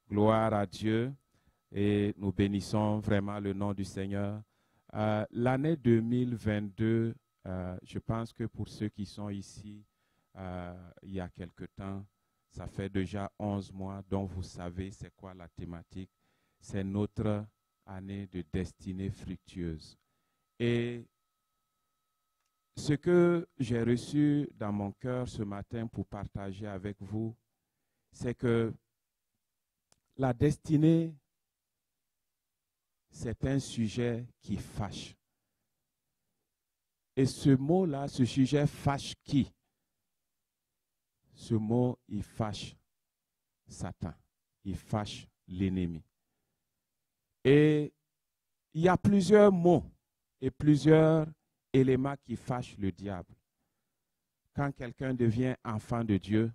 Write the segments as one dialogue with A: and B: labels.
A: Gloire à Dieu et nous bénissons vraiment le nom du Seigneur. L'année 2022, je pense que pour ceux qui sont ici, il y a quelque temps, ça fait déjà 11 mois, dont vous savez c'est quoi la thématique. C'est notre année de destinée fructueuse. Et ce que j'ai reçu dans mon cœur ce matin pour partager avec vous, c'est que la destinée, c'est un sujet qui fâche. Et ce mot-là, ce sujet fâche qui? Ce mot, il fâche Satan. Il fâche l'ennemi. Et il y a plusieurs mots et plusieurs éléments qui fâchent le diable. Quand quelqu'un devient enfant de Dieu,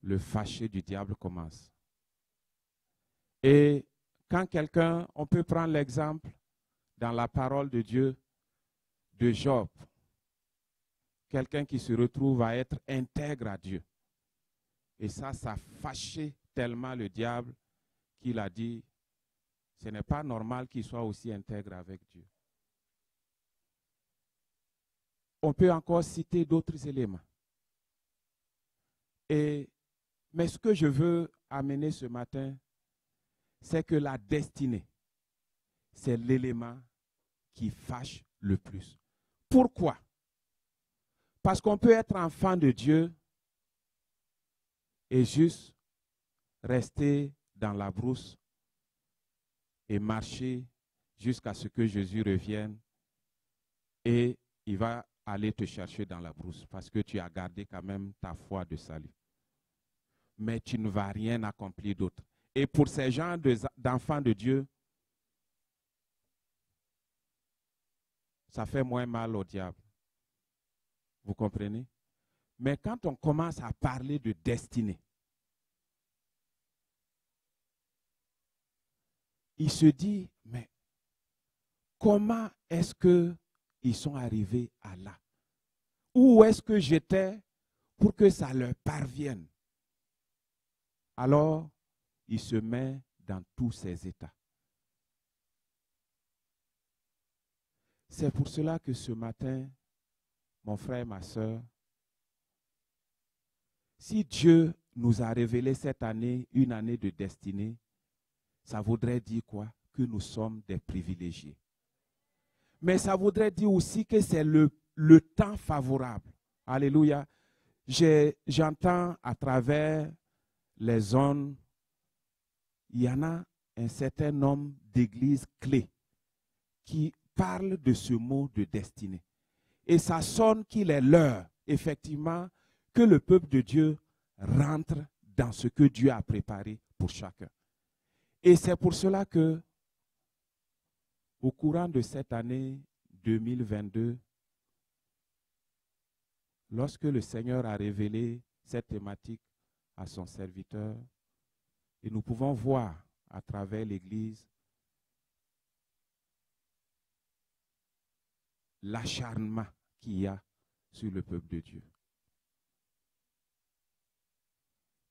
A: le fâché du diable commence. Et quand quelqu'un, on peut prendre l'exemple dans la parole de Dieu de Job, quelqu'un qui se retrouve à être intègre à Dieu. Et ça a fâché tellement le diable qu'il a dit, ce n'est pas normal qu'il soit aussi intègre avec Dieu. On peut encore citer d'autres éléments. Mais ce que je veux amener ce matin, c'est que la destinée, c'est l'élément qui fâche le plus. Pourquoi? Parce qu'on peut être enfant de Dieu et juste rester dans la brousse et marcher jusqu'à ce que Jésus revienne et il va aller te chercher dans la brousse parce que tu as gardé quand même ta foi de salut. Mais tu ne vas rien accomplir d'autre. Et pour ces gens d'enfants de Dieu, ça fait moins mal au diable. Vous comprenez? Mais quand on commence à parler de destinée, il se dit, mais comment est-ce qu'ils sont arrivés à là? Où est-ce que j'étais pour que ça leur parvienne? Alors, il se met dans tous ces états. C'est pour cela que ce matin, mon frère et ma soeur, si Dieu nous a révélé cette année, une année de destinée, ça voudrait dire quoi? Que nous sommes des privilégiés. Mais ça voudrait dire aussi que c'est le temps favorable. Alléluia. J'entends à travers les zones, il y en a un certain nombre d'églises clés qui parlent de ce mot de destinée. Et ça sonne qu'il est l'heure, effectivement, que le peuple de Dieu rentre dans ce que Dieu a préparé pour chacun. Et c'est pour cela que, au courant de cette année 2022, lorsque le Seigneur a révélé cette thématique à son serviteur, et nous pouvons voir à travers l'Église l'acharnement qu'il y a sur le peuple de Dieu.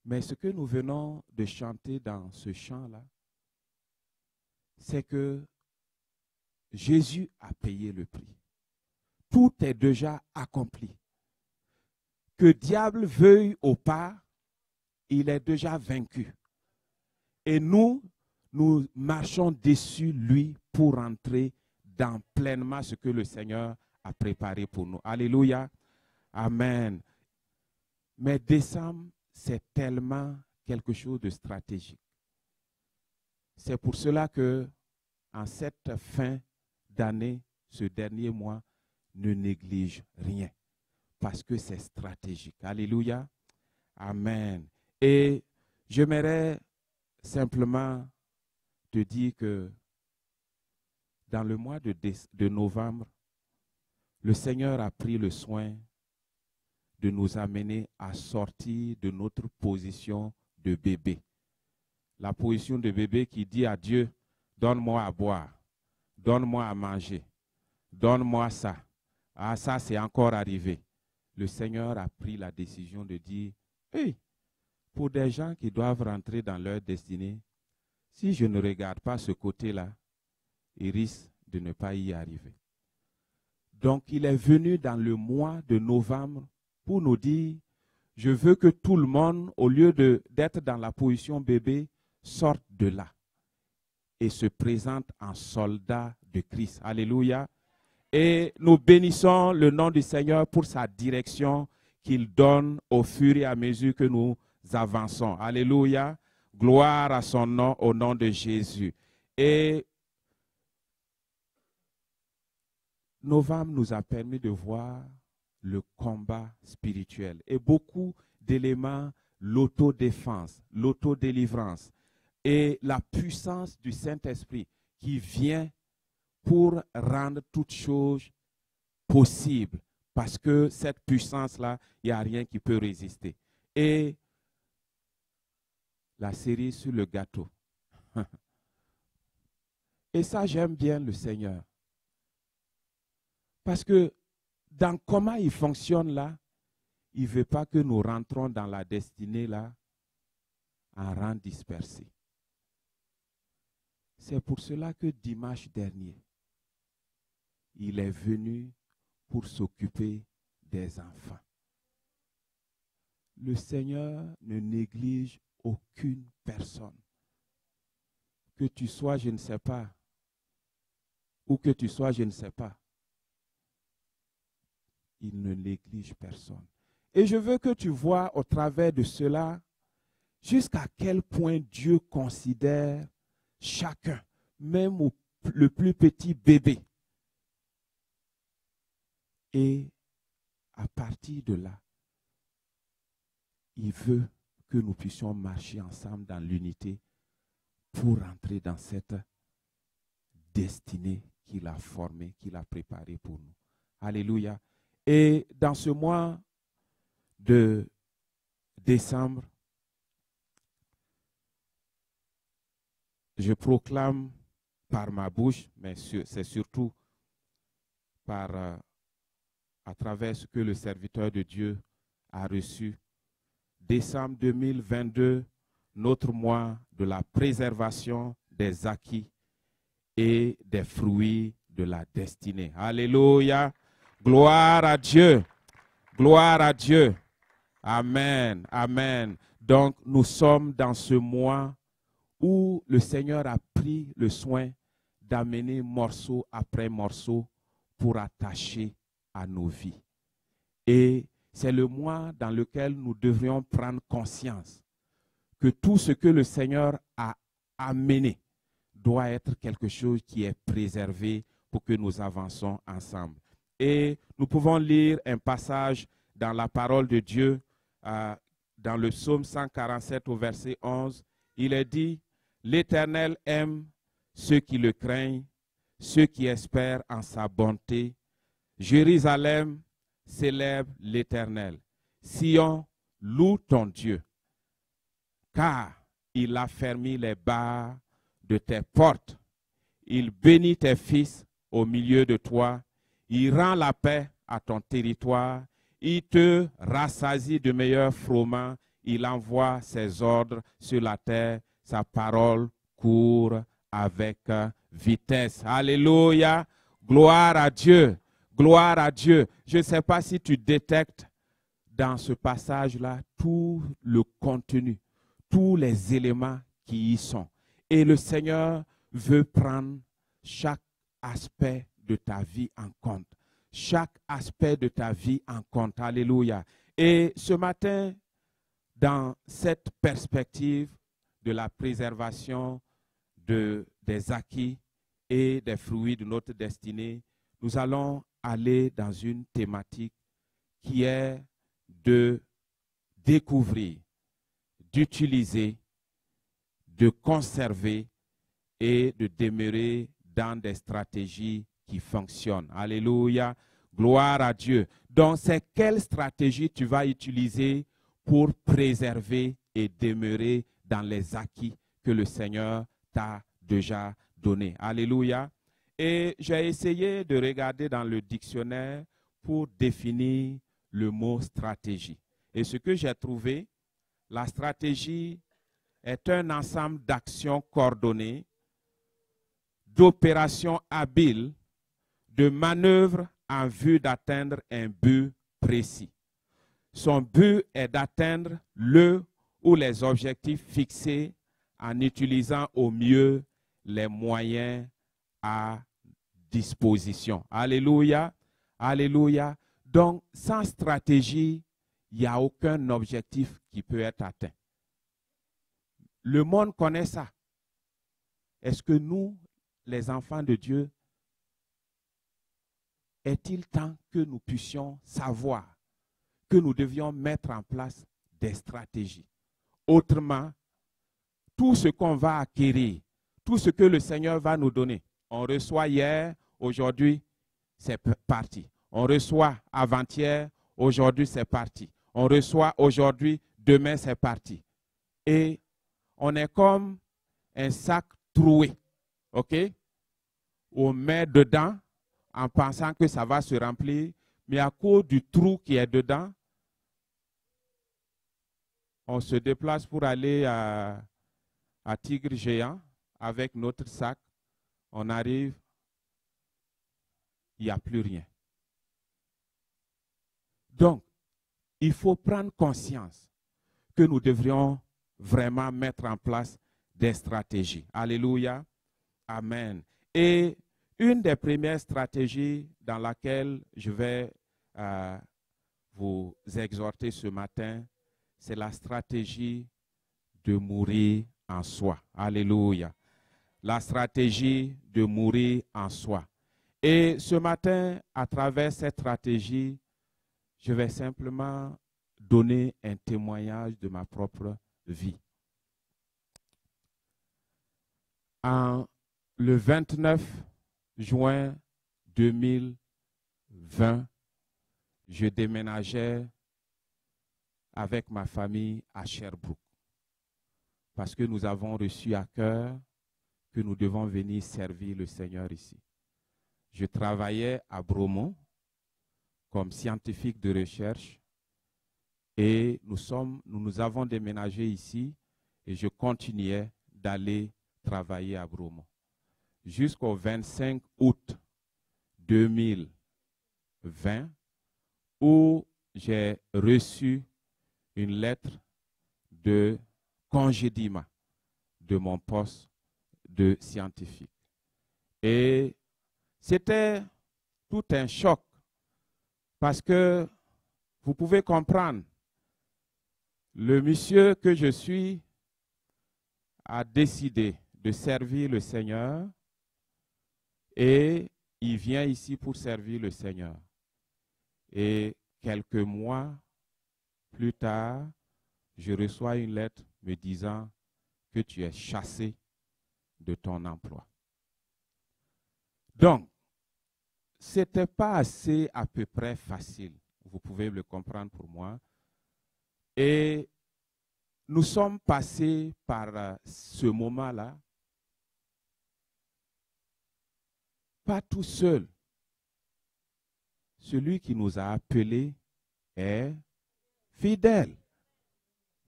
A: Mais ce que nous venons de chanter dans ce chant-là, c'est que Jésus a payé le prix. Tout est déjà accompli. Que diable veuille ou pas, il est déjà vaincu. Et nous marchons dessus lui pour entrer dans pleinement ce que le Seigneur a préparé pour nous. Alléluia. Amen. Mais décembre, c'est tellement quelque chose de stratégique. C'est pour cela que, en cette fin d'année, ce dernier mois, ne néglige rien. Parce que c'est stratégique. Alléluia. Amen. Et j'aimerais simplement te dire que dans le mois de novembre, le Seigneur a pris le soin de nous amener à sortir de notre position de bébé. La position de bébé qui dit à Dieu, donne-moi à boire, donne-moi à manger, donne-moi ça. Ah, ça c'est encore arrivé. Le Seigneur a pris la décision de dire, hey, pour des gens qui doivent rentrer dans leur destinée, si je ne regarde pas ce côté-là, ils risquent de ne pas y arriver. Donc, il est venu dans le mois de novembre pour nous dire, je veux que tout le monde, au lieu d'être dans la position bébé, sorte de là et se présente en soldat de Christ. Alléluia. Et nous bénissons le nom du Seigneur pour sa direction qu'il donne au fur et à mesure que nous avançons. Alléluia. Gloire à son nom, au nom de Jésus. Et novembre nous a permis de voir le combat spirituel et beaucoup d'éléments, l'autodéfense, l'autodélivrance et la puissance du Saint-Esprit qui vient pour rendre toutes choses possibles. Parce que cette puissance-là, il n'y a rien qui peut résister. Et la série sur le gâteau. Et ça, j'aime bien le Seigneur. Parce que dans comment il fonctionne là, il ne veut pas que nous rentrons dans la destinée là en rang dispersé. C'est pour cela que dimanche dernier, il est venu pour s'occuper des enfants. Le Seigneur ne néglige aucune personne. Que tu sois, je ne sais pas, ou que tu sois, je ne sais pas. Il ne néglige personne. Et je veux que tu vois au travers de cela jusqu'à quel point Dieu considère chacun, même le plus petit bébé. Et à partir de là, il veut que nous puissions marcher ensemble dans l'unité pour entrer dans cette destinée qu'il a formée, qu'il a préparée pour nous. Alléluia. Et dans ce mois de décembre, je proclame par ma bouche, mais c'est surtout à travers ce que le serviteur de Dieu a reçu. Décembre 2022, notre mois de la préservation des acquis et des fruits de la destinée. Alléluia. Gloire à Dieu. Gloire à Dieu. Amen. Amen. Donc, nous sommes dans ce mois où le Seigneur a pris le soin d'amener morceau après morceau pour attacher à nos vies. Et c'est le mois dans lequel nous devrions prendre conscience que tout ce que le Seigneur a amené doit être quelque chose qui est préservé pour que nous avançons ensemble. Et nous pouvons lire un passage dans la parole de Dieu, dans le psaume 147 au verset 11. Il est dit, « L'Éternel aime ceux qui le craignent, ceux qui espèrent en sa bonté. Jérusalem célèbre l'Éternel. Sion, loue ton Dieu, car il a fermé les barres de tes portes. Il bénit tes fils au milieu de toi. Il rend la paix à ton territoire. Il te rassasie de meilleurs froment. Il envoie ses ordres sur la terre. Sa parole court avec vitesse. Alléluia. Gloire à Dieu. Gloire à Dieu. Je ne sais pas si tu détectes dans ce passage-là tout le contenu, tous les éléments qui y sont. Et le Seigneur veut prendre chaque aspect de ta vie en compte. Chaque aspect de ta vie en compte. Alléluia. Et ce matin, dans cette perspective de la préservation des acquis et des fruits de notre destinée, nous allons aller dans une thématique qui est de découvrir, d'utiliser, de conserver et de demeurer dans des stratégies qui fonctionnent. Alléluia. Gloire à Dieu. Donc, c'est quelle stratégie tu vas utiliser pour préserver et demeurer dans les acquis que le Seigneur t'a déjà donnés. Alléluia. Et j'ai essayé de regarder dans le dictionnaire pour définir le mot stratégie. Et ce que j'ai trouvé, La stratégie est un ensemble d'actions coordonnées, d'opérations habiles, de manœuvres en vue d'atteindre un but précis. Son but est d'atteindre le ou les objectifs fixés en utilisant au mieux les moyens à disposition. Alléluia, alléluia. Donc, sans stratégie, il n'y a aucun objectif qui peut être atteint. Le monde connaît ça. Est-ce que nous, les enfants de Dieu, est-il temps que nous puissions savoir que nous devions mettre en place des stratégies? Autrement, tout ce qu'on va acquérir, tout ce que le Seigneur va nous donner, on reçoit hier, aujourd'hui, c'est parti. On reçoit avant-hier, aujourd'hui, c'est parti. On reçoit aujourd'hui, demain, c'est parti. Et on est comme un sac troué, ok? On met dedans en pensant que ça va se remplir, mais à cause du trou qui est dedans, on se déplace pour aller à Tigre Géant avec notre sac. On arrive, il n'y a plus rien. Donc, il faut prendre conscience que nous devrions vraiment mettre en place des stratégies. Alléluia. Amen. Et une des premières stratégies dans laquelle je vais vous exhorter ce matin, c'est la stratégie de mourir en soi. Alléluia. La stratégie de mourir en soi. Et ce matin, à travers cette stratégie, je vais simplement donner un témoignage de ma propre vie. Le 29 juin 2020, je déménageais avec ma famille à Sherbrooke parce que nous avons reçu à cœur que nous devons venir servir le Seigneur ici. Je travaillais à Bromont comme scientifique de recherche et nous avons déménagé ici et je continuais d'aller travailler à Bromont jusqu'au 25 août 2020 où j'ai reçu une lettre de congédiement de mon poste de scientifique. Et c'était tout un choc parce que vous pouvez comprendre, le monsieur que je suis a décidé de servir le Seigneur et il vient ici pour servir le Seigneur. Et quelques mois plus tard, je reçois une lettre me disant que tu es chassé de ton emploi. Donc, ce n'était pas assez à peu près facile. Vous pouvez le comprendre pour moi. Et nous sommes passés par ce moment-là, pas tout seul. Celui qui nous a appelés est fidèle.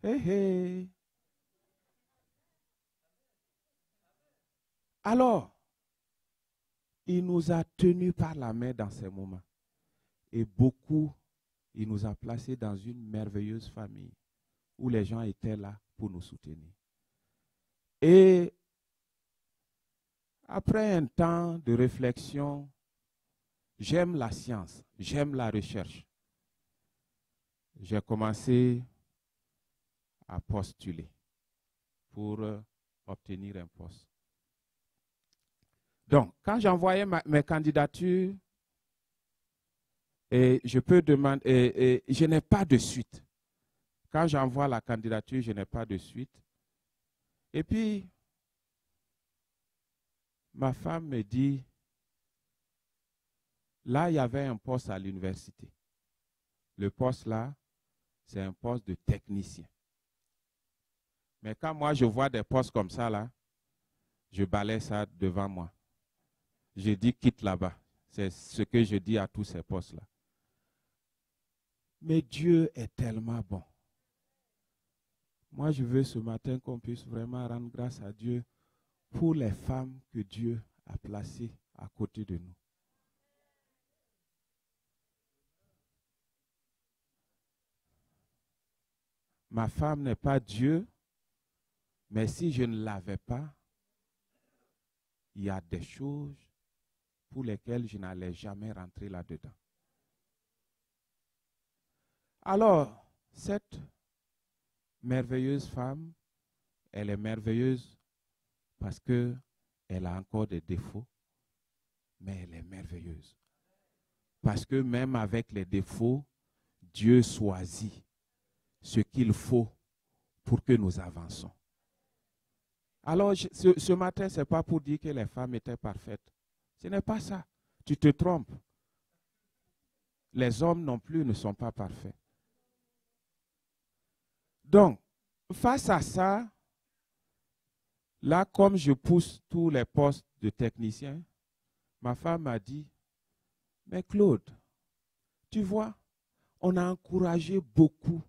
A: Hey, hey. Alors, il nous a tenus par la main dans ces moments. Et beaucoup, il nous a placés dans une merveilleuse famille où les gens étaient là pour nous soutenir. Et après un temps de réflexion, j'aime la science, j'aime la recherche. J'ai commencé à postuler pour obtenir un poste. Donc, quand j'envoyais mes candidatures, et je peux demander, je n'ai pas de suite. Quand j'envoie la candidature, je n'ai pas de suite. Et puis, ma femme me dit, là, il y avait un poste à l'université. Le poste là, c'est un poste de technicien. Mais quand moi, je vois des postes comme ça, là, je balaye ça devant moi. Je dis, quitte là-bas. C'est ce que je dis à tous ces postes-là. Mais Dieu est tellement bon. Moi, je veux ce matin qu'on puisse vraiment rendre grâce à Dieu pour les femmes que Dieu a placées à côté de nous. Ma femme n'est pas Dieu, mais si je ne l'avais pas, il y a des choses pour lesquelles je n'allais jamais rentrer là-dedans. Alors, cette merveilleuse femme, elle est merveilleuse parce qu'elle a encore des défauts, mais elle est merveilleuse. Parce que même avec les défauts, Dieu choisit ce qu'il faut pour que nous avançons. Alors, ce matin, ce n'est pas pour dire que les femmes étaient parfaites. Ce n'est pas ça. Tu te trompes. Les hommes non plus ne sont pas parfaits. Donc, face à ça, là, comme je pousse tous les postes de technicien, ma femme m'a dit, mais Claude, tu vois, on a encouragé beaucoup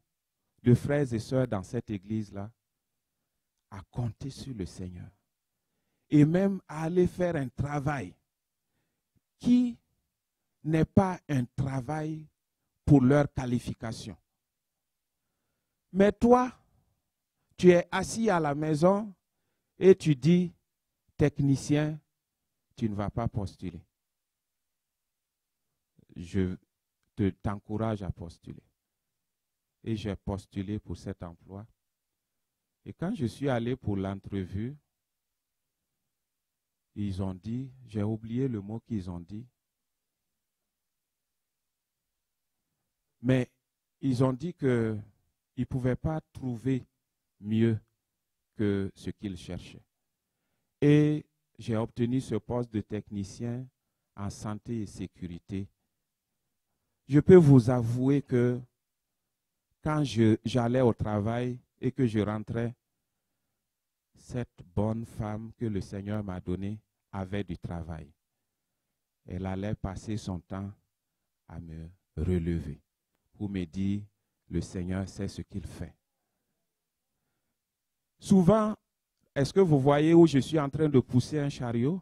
A: de frères et sœurs dans cette église-là à compter sur le Seigneur et même à aller faire un travail qui n'est pas un travail pour leur qualification. Mais toi, tu es assis à la maison et tu dis, technicien, tu ne vas pas postuler. Je t'encourage à postuler. Et j'ai postulé pour cet emploi. Et quand je suis allé pour l'entrevue, ils ont dit, j'ai oublié le mot qu'ils ont dit, mais ils ont dit qu'ils ne pouvaient pas trouver mieux que ce qu'ils cherchaient. Et j'ai obtenu ce poste de technicien en santé et sécurité. Je peux vous avouer que quand j'allais au travail et que je rentrais, cette bonne femme que le Seigneur m'a donnée avait du travail. Elle allait passer son temps à me relever pour me dire, le Seigneur sait ce qu'il fait. Souvent, est-ce que vous voyez où je suis en train de pousser un chariot?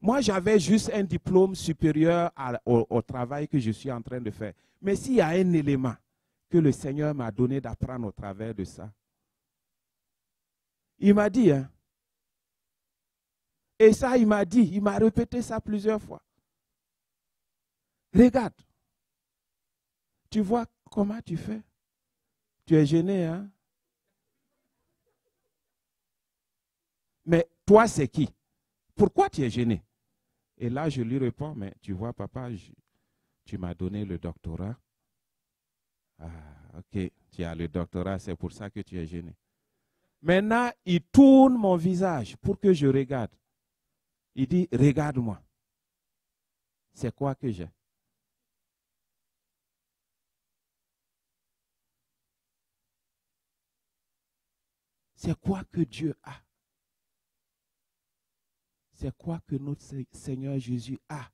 A: Moi, j'avais juste un diplôme supérieur au travail que je suis en train de faire. Mais s'il y a un élément que le Seigneur m'a donné d'apprendre au travers de ça, il m'a dit, hein, et ça, il m'a répété ça plusieurs fois. Regarde, tu vois comment tu fais? Tu es gêné, hein? Mais toi, c'est qui? Pourquoi tu es gêné? Et là, je lui réponds, mais tu vois, papa, tu m'as donné le doctorat. Ah, ok, tu as le doctorat, c'est pour ça que tu es gêné. Maintenant, il tourne mon visage pour que je regarde. Il dit, regarde-moi. C'est quoi que j'ai? C'est quoi que Dieu a? C'est quoi que notre Seigneur Jésus a?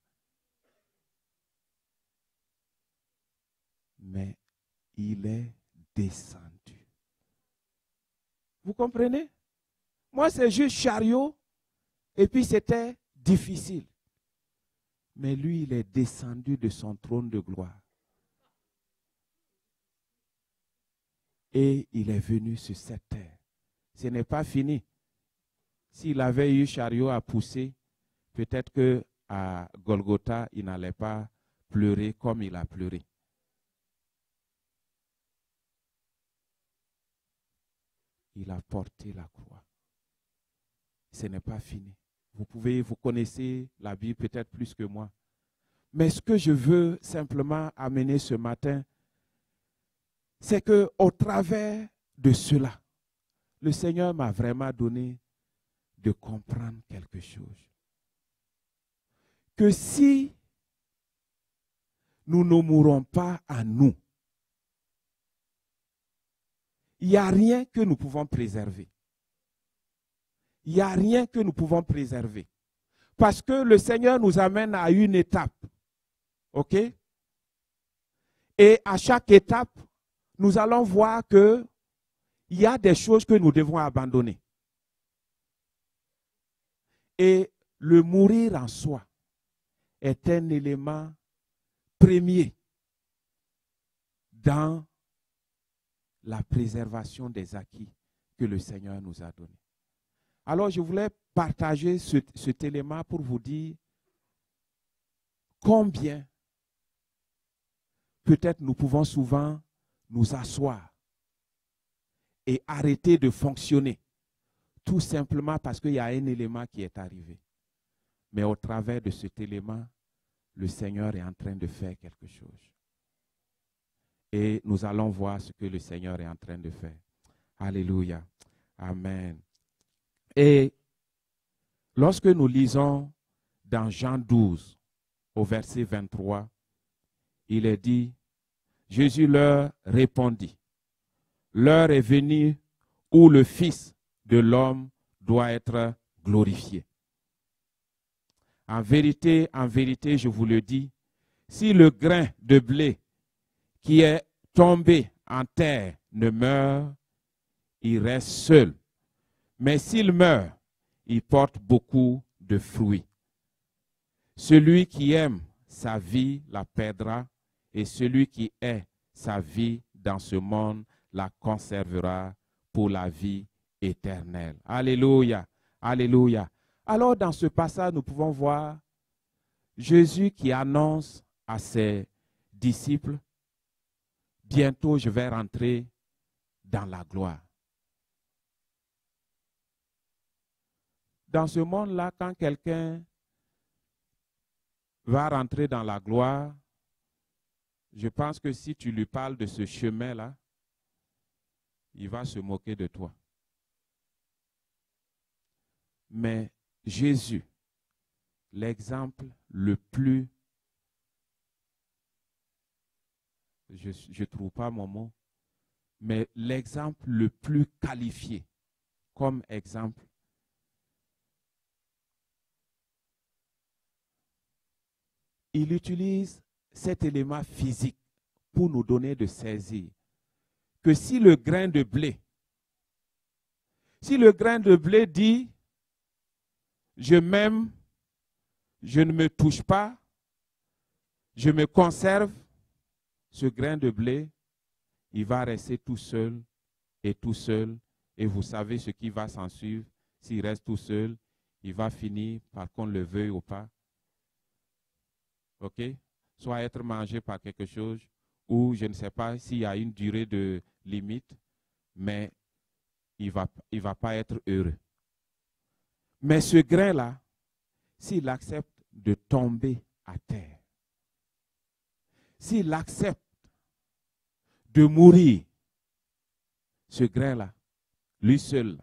A: Mais il est descendu. Vous comprenez? Moi, c'est juste chariot. Et puis, c'était difficile. Mais lui, il est descendu de son trône de gloire. Et il est venu sur cette terre. Ce n'est pas fini. S'il avait eu chariot à pousser, peut-être qu'à Golgotha, il n'allait pas pleurer comme il a pleuré. Il a porté la croix. Ce n'est pas fini. Vous connaissez la Bible peut-être plus que moi. Mais ce que je veux simplement amener ce matin, c'est qu'au travers de cela, le Seigneur m'a vraiment donné de comprendre quelque chose. Que si nous ne mourons pas à nous, il n'y a rien que nous pouvons préserver. Il n'y a rien que nous pouvons préserver. Parce que le Seigneur nous amène à une étape. OK? Et à chaque étape, nous allons voir que il y a des choses que nous devons abandonner. Et le mourir en soi est un élément premier dans la préservation des acquis que le Seigneur nous a donnés. Alors, je voulais partager cet élément pour vous dire combien peut-être nous pouvons souvent nous asseoir et arrêter de fonctionner, tout simplement parce qu'il y a un élément qui est arrivé. Mais au travers de cet élément, le Seigneur est en train de faire quelque chose. Et nous allons voir ce que le Seigneur est en train de faire. Alléluia. Amen. Et lorsque nous lisons dans Jean 12, au verset 23, il est dit, Jésus leur répondit, l'heure est venue où le Fils de l'homme doit être glorifié. En vérité, je vous le dis, si le grain de blé qui est tombé en terre ne meurt, il reste seul. Mais s'il meurt, il porte beaucoup de fruits. Celui qui aime sa vie la perdra, et celui qui hait sa vie dans ce monde la conservera pour la vie éternelle. Alléluia, alléluia. Alors dans ce passage, nous pouvons voir Jésus qui annonce à ses disciples, bientôt je vais rentrer dans la gloire. Dans ce monde-là, quand quelqu'un va rentrer dans la gloire, je pense que si tu lui parles de ce chemin-là, il va se moquer de toi. Mais Jésus, l'exemple le plus, je ne trouve pas mon mot, mais l'exemple le plus qualifié comme exemple, il utilise cet élément physique pour nous donner de saisir que si le grain de blé dit je m'aime, je ne me touche pas, je me conserve, ce grain de blé, il va rester tout seul, et vous savez ce qui va s'en suivre. S'il reste tout seul, il va finir par qu'on le veuille ou pas. OK? Soit être mangé par quelque chose, ou je ne sais pas s'il y a une durée de limite, mais il va pas être heureux. Mais ce grain-là, s'il accepte de tomber à terre, s'il accepte de mourir, ce grain-là, lui seul,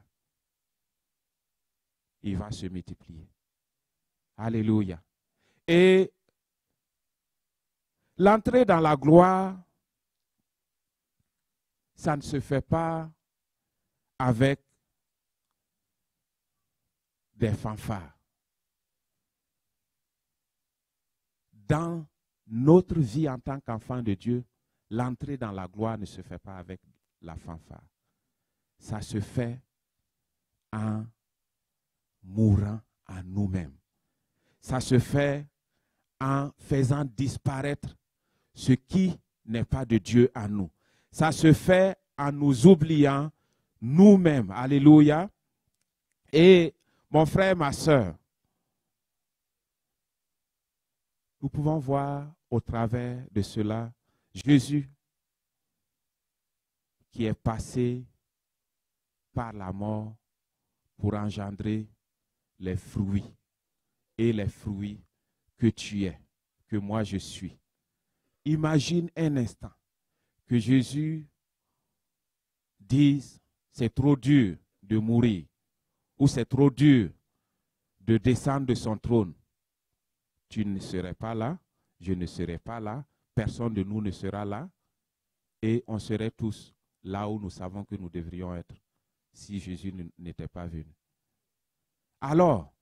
A: il va se multiplier. Alléluia. Et l'entrée dans la gloire, ça ne se fait pas avec des fanfares. Dans notre vie en tant qu'enfant de Dieu, l'entrée dans la gloire ne se fait pas avec la fanfare. Ça se fait en mourant à nous-mêmes. Ça se fait en faisant disparaître ce qui n'est pas de Dieu en nous. Ça se fait en nous oubliant nous-mêmes. Alléluia. Et mon frère, ma soeur, nous pouvons voir au travers de cela Jésus qui est passé par la mort pour engendrer les fruits et les fruits que tu es, que moi je suis. Imagine un instant que Jésus dise c'est trop dur de mourir ou c'est trop dur de descendre de son trône. Tu ne serais pas là, je ne serais pas là, personne de nous ne sera là et on serait tous là où nous savons que nous devrions être si Jésus n'était pas venu. Alors,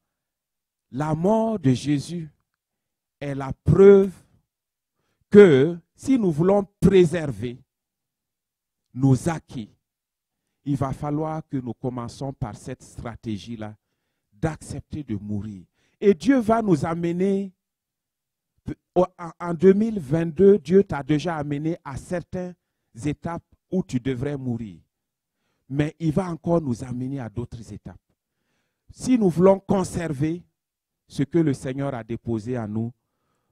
A: la mort de Jésus est la preuve que si nous voulons préserver nos acquis, il va falloir que nous commençons par cette stratégie-là, d'accepter de mourir. Et Dieu va nous amener, en 2022, Dieu t'a déjà amené à certaines étapes où tu devrais mourir. Mais il va encore nous amener à d'autres étapes. Si nous voulons conserver ce que le Seigneur a déposé en nous,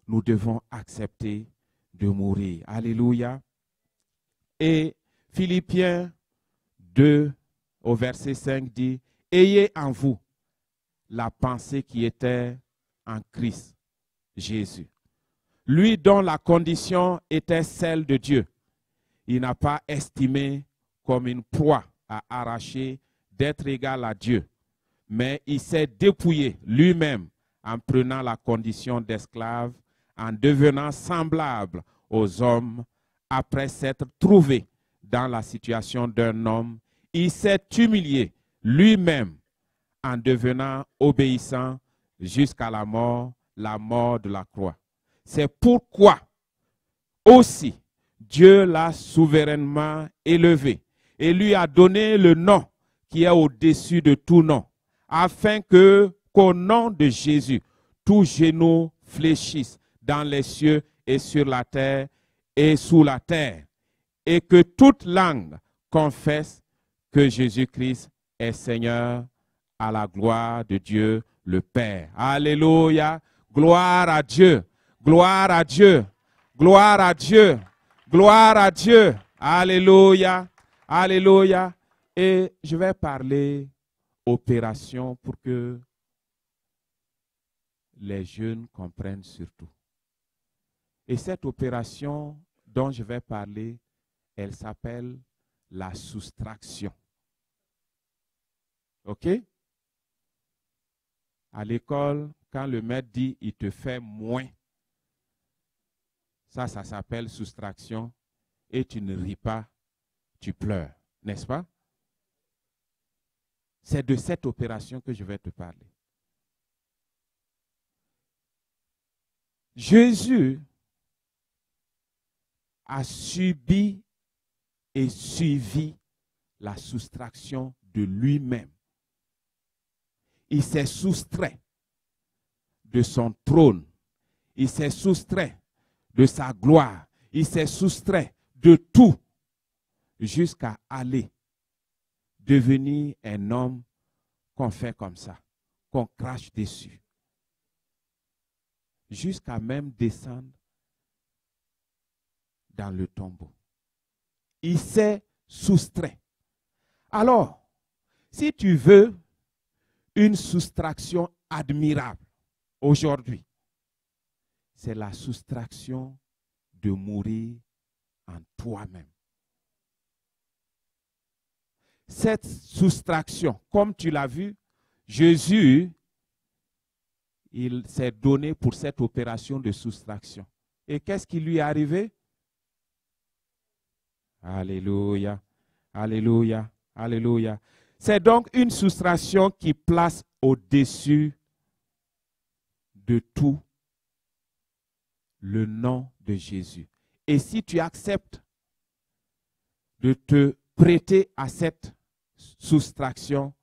A: nous devons accepter de mourir. Alléluia. Et Philippiens 2, au verset 5 dit, « Ayez en vous la pensée qui était en Christ Jésus. Lui dont la condition était celle de Dieu. Il n'a pas estimé comme une proie à arracher d'être égal à Dieu, mais il s'est dépouillé lui-même en prenant la condition d'esclave, en devenant semblable aux hommes, après s'être trouvé dans la situation d'un homme, il s'est humilié lui-même en devenant obéissant jusqu'à la mort de la croix. C'est pourquoi aussi Dieu l'a souverainement élevé et lui a donné le nom qui est au-dessus de tout nom, afin qu'au nom de Jésus, tout genou fléchisse dans les cieux et sur la terre et sous la terre, et que toute langue confesse que Jésus-Christ est Seigneur, à la gloire de Dieu le Père. Alléluia. Gloire à Dieu. Gloire à Dieu. Gloire à Dieu. Gloire à Dieu. Alléluia. Alléluia. Et je vais parler opération pour que les jeunes comprennent surtout. Et cette opération dont je vais parler, elle s'appelle la soustraction. OK? À l'école, quand le maître dit « il te fait moins », ça s'appelle soustraction, et tu ne ris pas, tu pleures, n'est-ce pas? C'est de cette opération que je vais te parler. Jésus a subi et suivi la soustraction de lui-même. Il s'est soustrait de son trône. Il s'est soustrait de sa gloire. Il s'est soustrait de tout jusqu'à aller devenir un homme qu'on fait comme ça, qu'on crache dessus. Jusqu'à même descendre dans le tombeau. Il s'est soustrait. Alors, si tu veux une soustraction admirable aujourd'hui, c'est la soustraction de mourir en toi-même. Cette soustraction, comme tu l'as vu, Jésus, il s'est donné pour cette opération de soustraction. Et qu'est-ce qui lui est arrivé? Alléluia, alléluia, alléluia. C'est donc une soustraction qui place au-dessus de tout le nom de Jésus. Et si tu acceptes de te prêter à cette soustraction,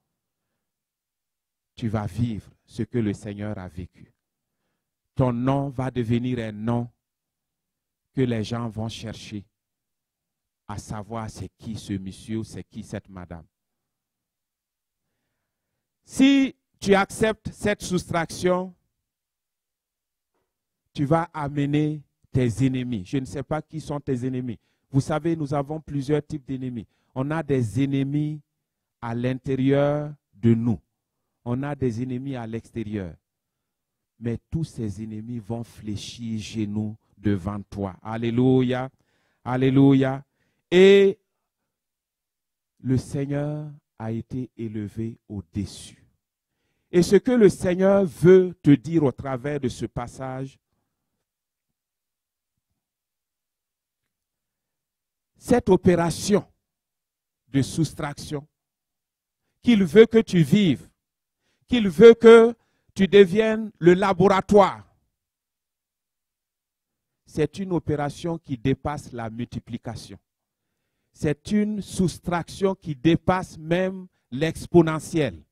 A: tu vas vivre ce que le Seigneur a vécu. Ton nom va devenir un nom que les gens vont chercher à savoir c'est qui ce monsieur, c'est qui cette madame. Si tu acceptes cette soustraction, tu vas amener tes ennemis. Je ne sais pas qui sont tes ennemis. Vous savez, nous avons plusieurs types d'ennemis. On a des ennemis à l'intérieur de nous. On a des ennemis à l'extérieur. Mais tous ces ennemis vont fléchir genoux devant toi. Alléluia. Alléluia. Et le Seigneur a été élevé au-dessus. Et ce que le Seigneur veut te dire au travers de ce passage, cette opération de soustraction, qu'il veut que tu vives, qu'il veut que tu deviennes le laboratoire, c'est une opération qui dépasse la multiplication. c'est une soustraction qui dépasse même l'exponentielle.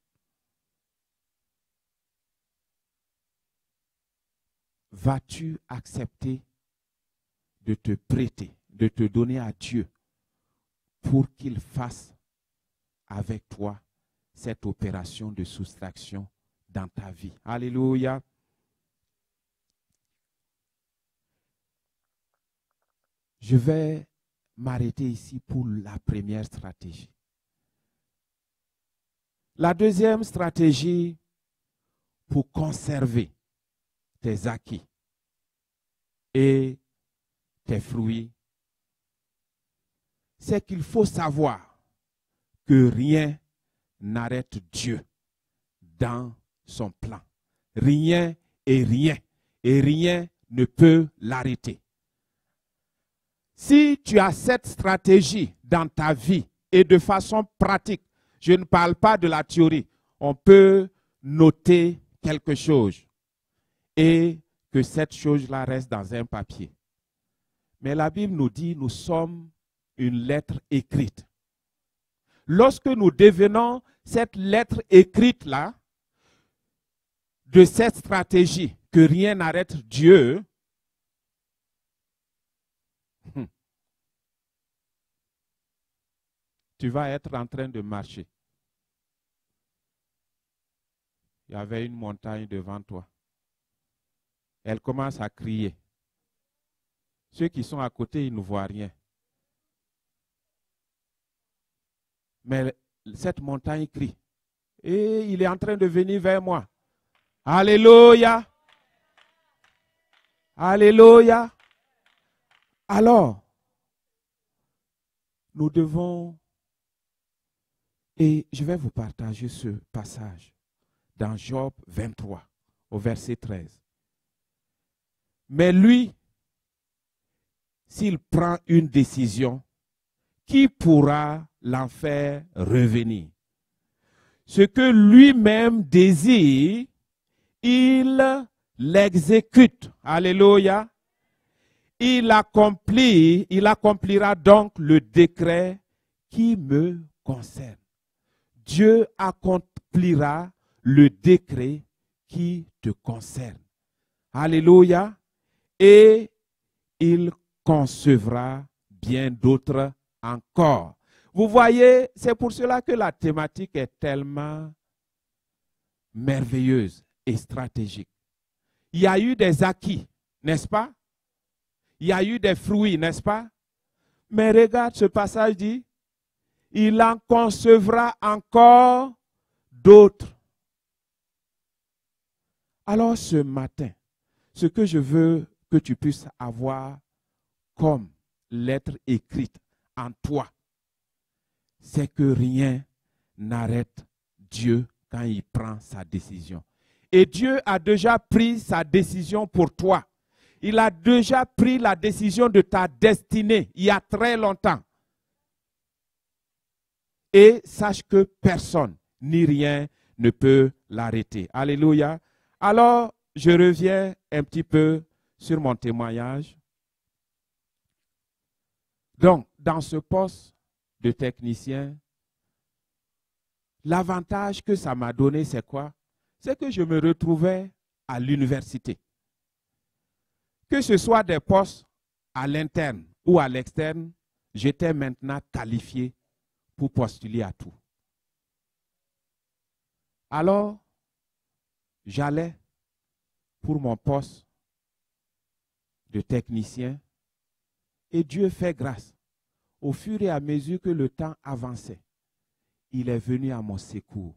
A: Vas-tu accepter de te prêter, de te donner à Dieu pour qu'il fasse avec toi cette opération de soustraction dans ta vie? Alléluia. Je vais m'arrêter ici pour la première stratégie. La deuxième stratégie pour conserver tes acquis et tes fruits, c'est qu'il faut savoir que rien n'arrête Dieu dans son plan. Rien et rien ne peut l'arrêter. Si tu as cette stratégie dans ta vie et de façon pratique, je ne parle pas de la théorie, on peut noter quelque chose et que cette chose-là reste dans un papier. Mais la Bible nous dit, nous sommes une lettre écrite. Lorsque nous devenons cette lettre écrite-là, de cette stratégie que rien n'arrête Dieu, tu vas être en train de marcher. Il y avait une montagne devant toi. Elle commence à crier. Ceux qui sont à côté, ils ne voient rien. Mais cette montagne crie. Et il est en train de venir vers moi. Alléluia. Alléluia. Alors, nous devons, et je vais vous partager ce passage dans Job 23, au verset 13. Mais lui, s'il prend une décision, qui pourra l'en faire revenir? Ce que lui-même désire, il l'exécute. Alléluia. Il accomplira donc le décret qui me concerne. Dieu accomplira le décret qui te concerne. Alléluia. Et il concevra bien d'autres encore. Vous voyez, c'est pour cela que la thématique est tellement merveilleuse et stratégique. Il y a eu des acquis, n'est-ce pas? Il y a eu des fruits, n'est-ce pas? Mais regarde, ce passage dit, il en concevra encore d'autres. Alors ce matin, ce que je veux que tu puisses avoir comme lettre écrite en toi, c'est que rien n'arrête Dieu quand il prend sa décision. Et Dieu a déjà pris sa décision pour toi. Il a déjà pris la décision de ta destinée il y a très longtemps. Et sache que personne ni rien ne peut l'arrêter. Alléluia. Alors, je reviens un petit peu sur mon témoignage. Donc, dans ce poste de technicien, l'avantage que ça m'a donné, c'est quoi? C'est que je me retrouvais à l'université. Que ce soit des postes à l'interne ou à l'externe, j'étais maintenant qualifié pour postuler à tout. Alors, j'allais pour mon poste de technicien et Dieu fait grâce. Au fur et à mesure que le temps avançait, il est venu à mon secours.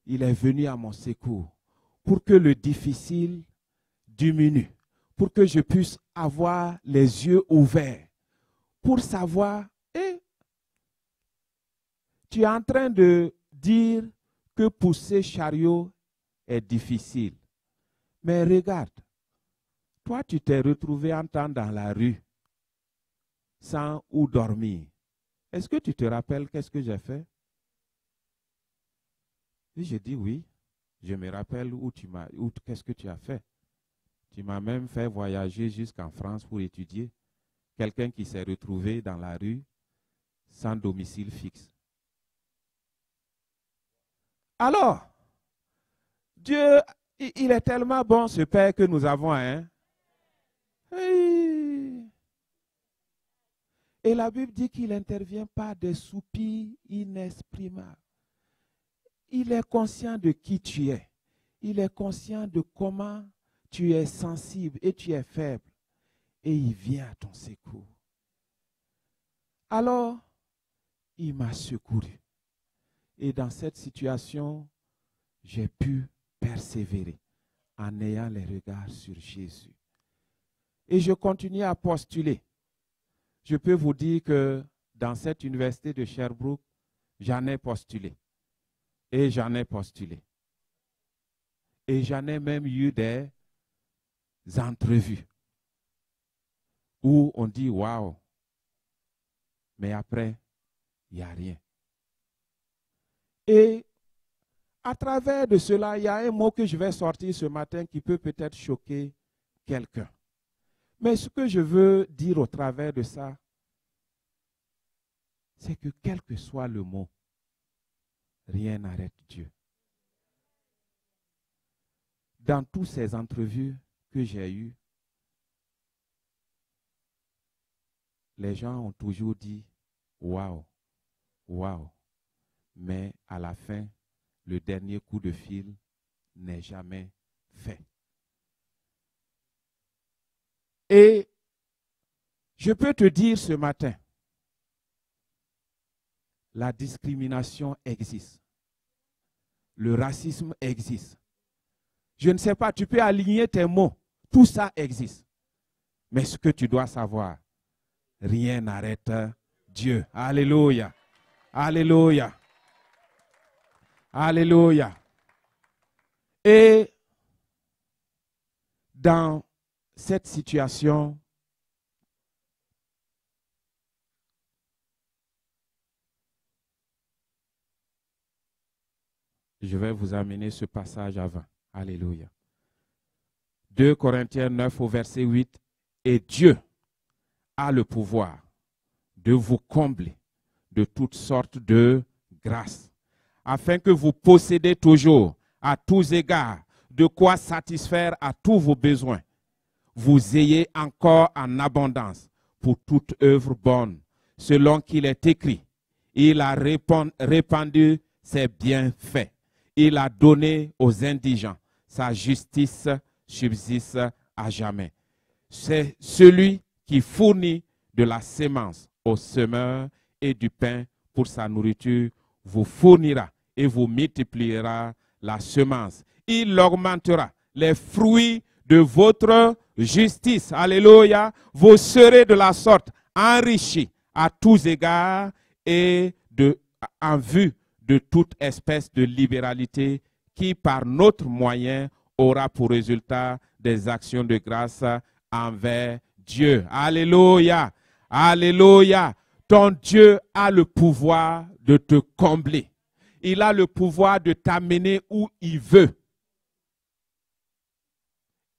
A: Il est venu à mon secours pour que le difficile diminue, pour que je puisse avoir les yeux ouverts, pour savoir, tu es en train de dire que pousser chariot est difficile. Mais regarde, toi tu t'es retrouvé en temps dans la rue, sans où dormir. Est-ce que tu te rappelles qu'est-ce que j'ai fait? Et j'ai dit oui, je me rappelle qu'est-ce que tu as fait. Tu m'as même fait voyager jusqu'en France pour étudier. Quelqu'un qui s'est retrouvé dans la rue sans domicile fixe. Alors, Dieu, il est tellement bon, ce Père que nous avons, hein? Et la Bible dit qu'il n'intervient pas des soupirs inexprimables. Il est conscient de qui tu es. Il est conscient de comment tu es sensible et tu es faible. Et il vient à ton secours. Alors, il m'a secouru. Et dans cette situation, j'ai pu persévérer en ayant les regards sur Jésus. Et je continue à postuler. Je peux vous dire que dans cette université de Sherbrooke, j'en ai postulé. Et j'en ai postulé. Et j'en ai même eu des entrevues où on dit waouh. Mais après, il n'y a rien. Et à travers de cela, il y a un mot que je vais sortir ce matin qui peut peut-être choquer quelqu'un. Mais ce que je veux dire au travers de ça, c'est que quel que soit le mot, rien n'arrête Dieu. Dans toutes ces entrevues que j'ai eues, les gens ont toujours dit waouh, waouh. Mais à la fin, le dernier coup de fil n'est jamais fait. Et je peux te dire ce matin, la discrimination existe. Le racisme existe. Je ne sais pas, tu peux aligner tes mots. Tout ça existe. Mais ce que tu dois savoir, rien n'arrête Dieu. Alléluia. Alléluia. Alléluia. Et dans cette situation, je vais vous amener ce passage avant. Alléluia. 2 Corinthiens 9 au verset 8. Et Dieu a le pouvoir de vous combler de toutes sortes de grâces, afin que vous possédez toujours à tous égards de quoi satisfaire à tous vos besoins. Vous ayez encore en abondance pour toute œuvre bonne, selon qu'il est écrit. Il a répandu ses bienfaits. Il a donné aux indigents. Sa justice subsiste à jamais. C'est celui qui fournit de la sémence aux semeurs et du pain pour sa nourriture, vous fournira et vous multipliera la semence. Il augmentera les fruits de votre justice. Alléluia. Vous serez de la sorte enrichis à tous égards et en vue de toute espèce de libéralité qui, par notre moyen, aura pour résultat des actions de grâce envers Dieu. Alléluia. Alléluia. Ton Dieu a le pouvoir de te combler. Il a le pouvoir de t'amener où il veut.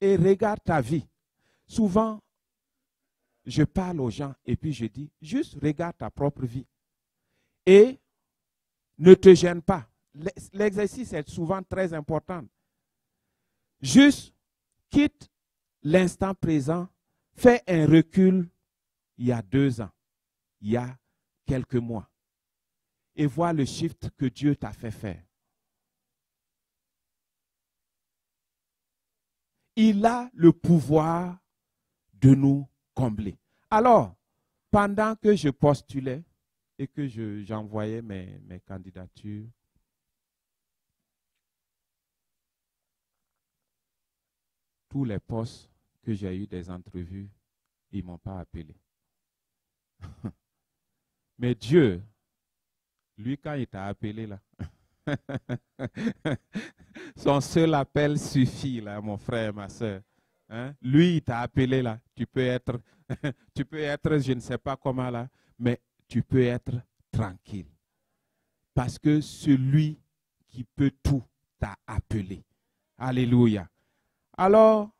A: Et regarde ta vie. Souvent, je parle aux gens et puis je dis, juste regarde ta propre vie. Et ne te gêne pas. L'exercice est souvent très important. Juste quitte l'instant présent, fais un recul il y a 2 ans, il y a quelques mois, et vois le shift que Dieu t'a fait faire. Il a le pouvoir de nous combler. Alors, pendant que je postulais et que j'envoyais mes candidatures, tous les postes que j'ai eu des entrevues, ils ne m'ont pas appelé. Mais Dieu, lui, quand il t'a appelé là, son seul appel suffit là, mon frère, ma soeur. Hein? Lui, il t'a appelé là. Tu peux être, je ne sais pas comment là, mais tu peux être tranquille. Parce que celui qui peut tout t'a appelé. Alléluia. Alors,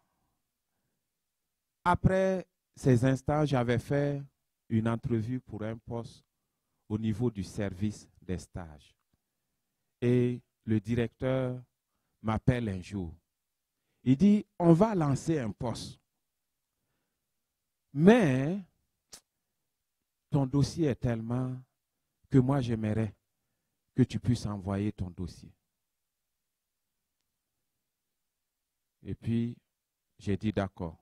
A: après ces instants, j'avais fait une entrevue pour un poste au niveau du service des stages. Et le directeur m'appelle un jour. Il dit, on va lancer un poste. Mais ton dossier est tellement que moi j'aimerais que tu puisses envoyer ton dossier. Et puis, j'ai dit d'accord.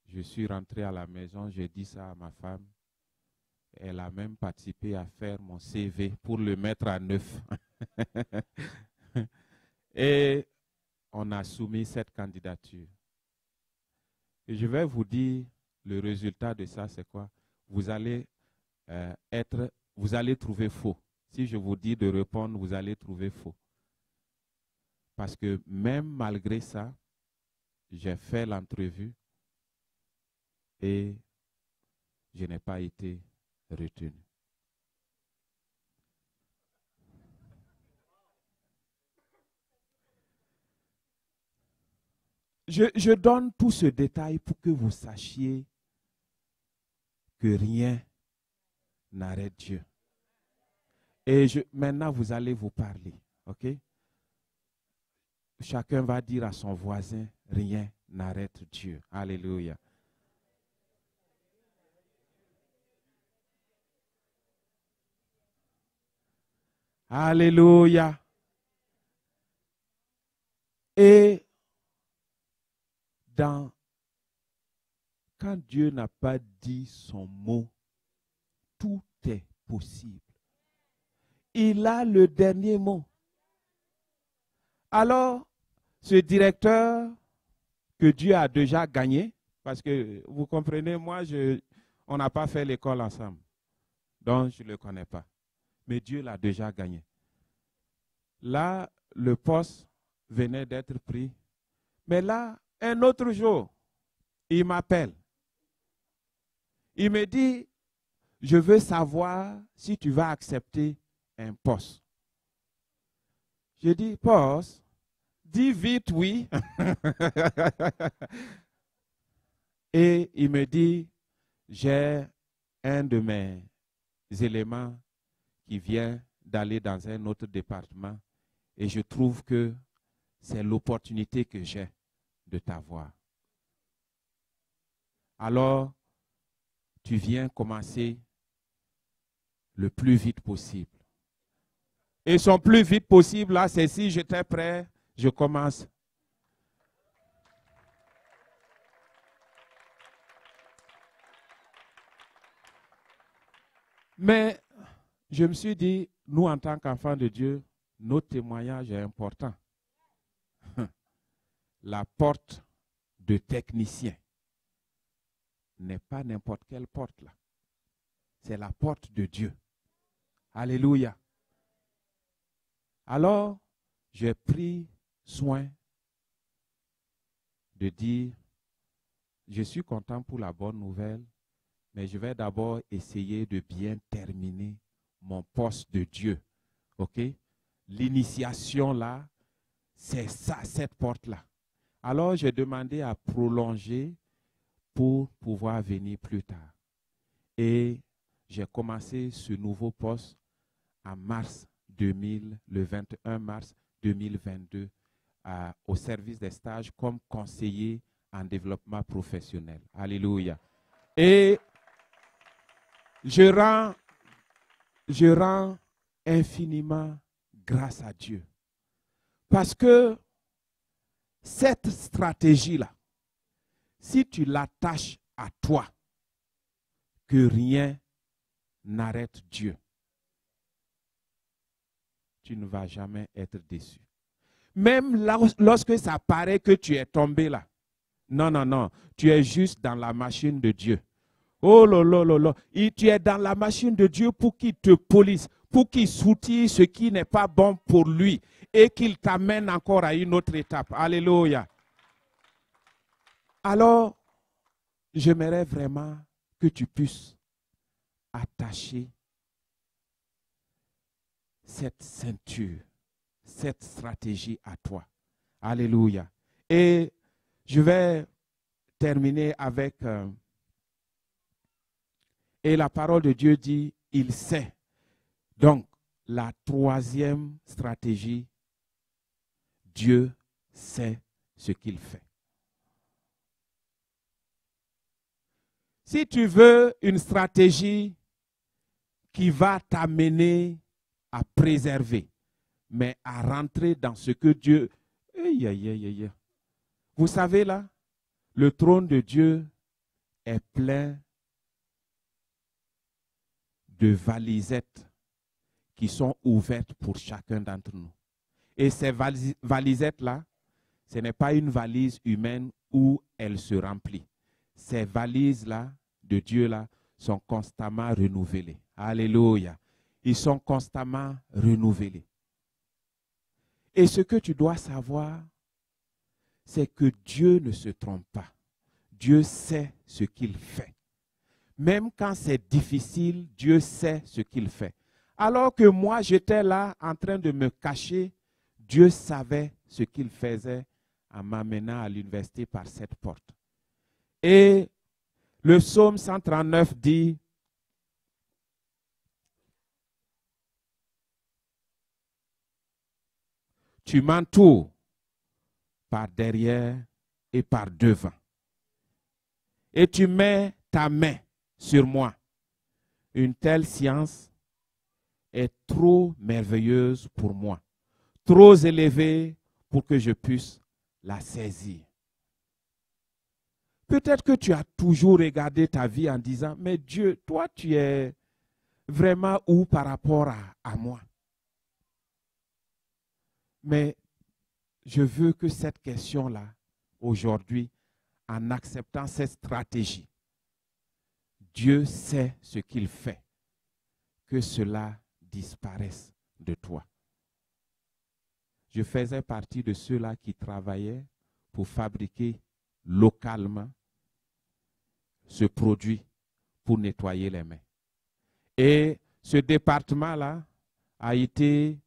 A: Je suis rentré à la maison, j'ai dit ça à ma femme. Elle a même participé à faire mon CV pour le mettre à neuf. Et on a soumis cette candidature. Et je vais vous dire, le résultat de ça, c'est quoi? Vous allez trouver faux. Si je vous dis de répondre, vous allez trouver faux. Parce que même malgré ça, j'ai fait l'entrevue et je n'ai pas été retenu. Je donne tout ce détail pour que vous sachiez que rien n'arrête Dieu. Et maintenant, vous allez vous parler. OK? Chacun va dire à son voisin, rien n'arrête Dieu. Alléluia. Alléluia. Et quand Dieu n'a pas dit son mot, tout est possible. Il a le dernier mot. Alors, ce directeur que Dieu a déjà gagné, parce que vous comprenez, moi, on n'a pas fait l'école ensemble, donc je ne le connais pas. Mais Dieu l'a déjà gagné. Là, le poste venait d'être pris. Mais là, un autre jour, il m'appelle. Il me dit, je veux savoir si tu vas accepter un poste. Je dis, poste, dis vite oui. Et il me dit, j'ai un de mes éléments qui vient d'aller dans un autre département et je trouve que c'est l'opportunité que j'ai de t'avoir. Alors, tu viens commencer le plus vite possible. Et son plus vite possible, là, c'est si j'étais prêt, je commence. Mais je me suis dit, nous, en tant qu'enfants de Dieu, notre témoignage est important. La porte de technicien n'est pas n'importe quelle porte là. C'est la porte de Dieu. Alléluia. Alors, j'ai pris soin de dire, je suis content pour la bonne nouvelle, mais je vais d'abord essayer de bien terminer mon poste de Dieu. OK? L'initiation là, c'est ça, cette porte-là. Alors, j'ai demandé à prolonger pour pouvoir venir plus tard. Et j'ai commencé ce nouveau poste en le 21 mars 2022 au service des stages comme conseiller en développement professionnel. Alléluia. Et je rends infiniment grâce à Dieu. Parce que cette stratégie-là, si tu l'attaches à toi, que rien n'arrête Dieu, tu ne vas jamais être déçu. Même lorsque ça paraît que tu es tombé là. Non, non, non. Tu es juste dans la machine de Dieu. Oh là là là là. Tu es dans la machine de Dieu pour qu'il te police, pour qu'il soutient ce qui n'est pas bon pour lui et qu'il t'amène encore à une autre étape. Alléluia. Alors, j'aimerais vraiment que tu puisses attacher cette ceinture, cette stratégie à toi. Alléluia. Et je vais terminer avec... et la parole de Dieu dit, il sait. Donc, la troisième stratégie, Dieu sait ce qu'il fait. Si tu veux une stratégie qui va t'amener à préserver, mais à rentrer dans ce que Dieu... Vous savez là, le trône de Dieu est plein de valisettes qui sont ouvertes pour chacun d'entre nous. Et ces valisettes-là, ce n'est pas une valise humaine où elle se remplit. Ces valises-là, de Dieu-là, sont constamment renouvelées. Alléluia. Ils sont constamment renouvelés. Et ce que tu dois savoir, c'est que Dieu ne se trompe pas. Dieu sait ce qu'il fait. Même quand c'est difficile, Dieu sait ce qu'il fait. Alors que moi, j'étais là en train de me cacher, Dieu savait ce qu'il faisait en m'amenant à l'université par cette porte. Et le psaume 139 dit, tu m'entoures par derrière et par devant. Et tu mets ta main sur moi. Une telle science est trop merveilleuse pour moi, trop élevée pour que je puisse la saisir. Peut-être que tu as toujours regardé ta vie en disant, mais Dieu, toi tu es vraiment où par rapport à moi? Mais je veux que cette question-là, aujourd'hui, en acceptant cette stratégie, Dieu sait ce qu'il fait, que cela disparaisse de toi. Je faisais partie de ceux-là qui travaillaient pour fabriquer localement ce produit pour nettoyer les mains. Et ce département-là a été